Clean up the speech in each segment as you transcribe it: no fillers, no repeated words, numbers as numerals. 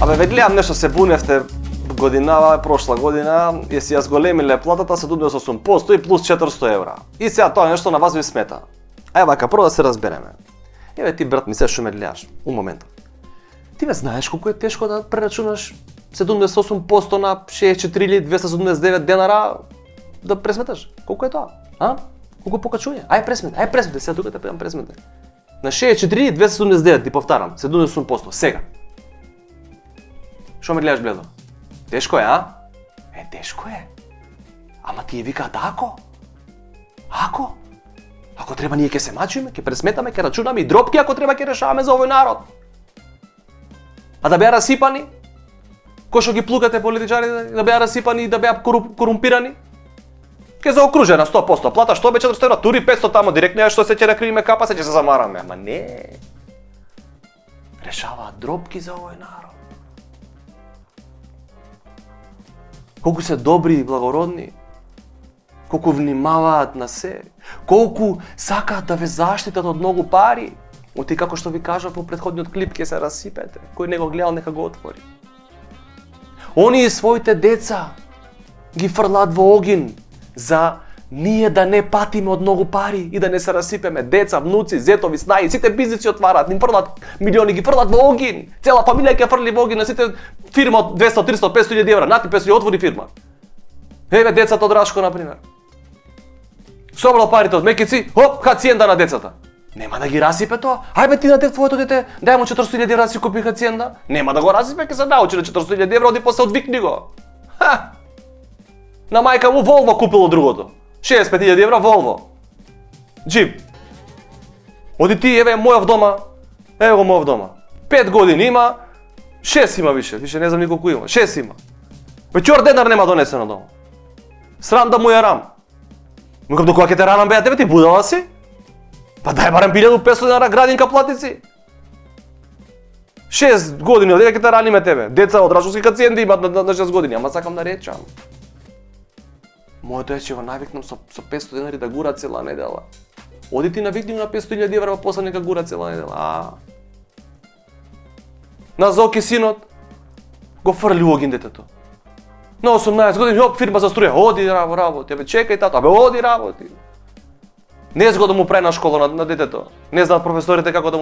Абе, ве гледам нешто се буневте прошла година, и си ја зголемиле платата 78% и плюс 400 евра. И сега тоа нешто на вас ви смета. Ај вака, прво да се разбереме. Еве ти, брат ми, се што ме гледаш, у моментот. Ти ве знаеш колку е тешко да прерачунаш 78% на 64.279 денара да пресметаш? Колку е тоа? А? Колку покачување? Ај пресмети, сега тука те пеам пресмети. На 64.279, ти повтарам, 78%, сега. Шо ме гледаш бледо? Тешко е, а? Тешко е. Ама тие викаат ако? Ако? Ако треба ние ќе се мачиме, ќе пресметаме, ќе рачунаме и дропки, ако треба ќе решаваме за овој народ. А да беа расипани? Кој што ги плукате политичарите, да беа расипани и да беа корумпирани? Ке заокружа на 100%, плата што бе 400 евра, тури 500 тамо директно, што се ќе накриме капа, се ќе се замараме. Ама не. Решаваат дропки за овој народ. Колку се добри и благородни, колку внимаваат на се, колку сакаат да ве заштитат од многу пари. Оти како што ви кажав во претходниот клип, ќе се расипете. Кој не го гледал, нека го отвори. Они и своите деца ги фрлаат во огин за ние да не патиме од многу пари и да не се расипеме. Деца, внуци, зетови, снаи, сите бизниси отвараат, им фрлаат милиони, ги фрлаат во огин. Цела фамилија ќе фрли во огин на сите фирма од 200, 300, 500 илјади евра. Нати 500 отвори фирма. Еве децата од Рашко, например. Собрал парите од мекици, хоп, хациенда на децата. Нема да ги расипе тоа. Ајбе ти на твоето дете, дај му 400.000 евра да си купи хациенда. Нема да го расипе, ќе се научи на 400.000 евра, оди после одвикни го. Ха! На мајка му Волво купило другото. 65.000 евра Волво. Джип. Оди ти, еве мојов дома. Еве го мојов дома. 5 години има, 6 има више не знам ни колку има. 6 има. Веќе денар нема донесено дома. Срам да му ја рам. Мукам до кога ќе те ранам беа тебе, ти будала си? Па дај барем 1500 денара градинка плати си. 6 години одека ќе те раниме тебе. Деца од рашовски хациенди имат на 6 години, ама сакам да речам. Моето е че го навикнам со 500 денари да гура цела недела. Оди ти навикни на 500.000 евра, па после нека гура цела недела. На Зоки синот го фрли огин детето. На 18 години, хоп, фирма за струја, оди работи, абе чекај тато, абе оди работи. Не зго да му прави на школа на детето. Не знаат професорите како да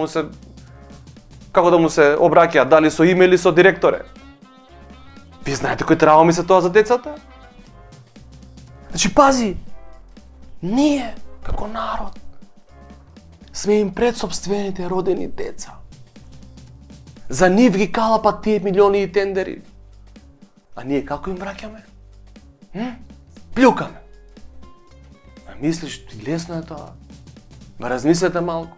му се обраќаат, дали со име или со директоре. Ви знаете кој треба ми се тоа за децата? Значи пази, ние како народ сме им пред сопствените родени деца. За нив ги калапат тие милиони и тендери. А ние како им враќаме? Плюкаме. А мислиш, лесно е тоа? Ма размислете малку.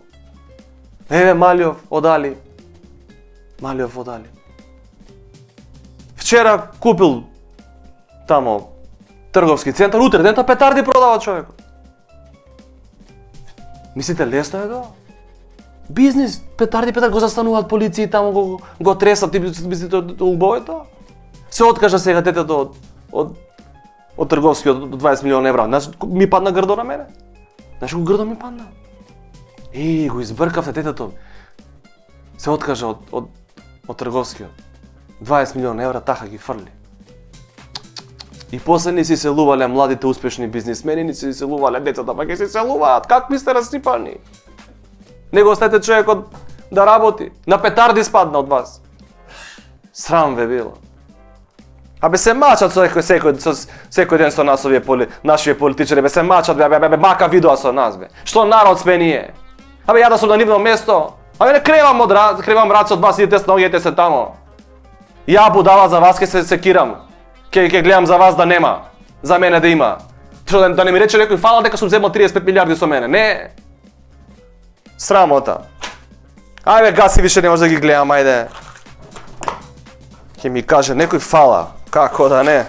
Еве Малиов одали. Вчера купил тамо трговски центар, утре дента петарди продава човекот. Мислите лесно е тоа? Бизнис, петарди го застануваат полиција таму го тресат, ти мислите убаво е тоа? Се откажа сега детето од трговскиот од 20 милиона евра. Знаеш, ми падна грдо на мене. Знаеш колку грдо ми падна? Го избркавте детето. Се откажа од трговскиот. 20 милиона евра таха ги фрли. И после не си селувале младите успешни бизнисмени, не си селувале децата, па ќе се селуваат. Как ми сте расипани? Не го оставете човекот да работи. На петарди спадна од вас. Срам ве било. Абе се мачат секој ден со нас нашиве политичари, бе се мачат, бе мака видоа со нас, бе. Што народ сме ние? Абе ја да сум на нивно место. Абе не кревам раце од вас, идете се наоѓете се тамо. Ја будала за вас ќе се кирам. Ќе гледам за вас да нема, за мене да има. Што да не ми рече некој фала дека сум земал 35 милиарди со мене. Не. Срамота. Ајде гаси, више не може да ги гледам, ајде. Ќе ми каже некој фала. Како да не?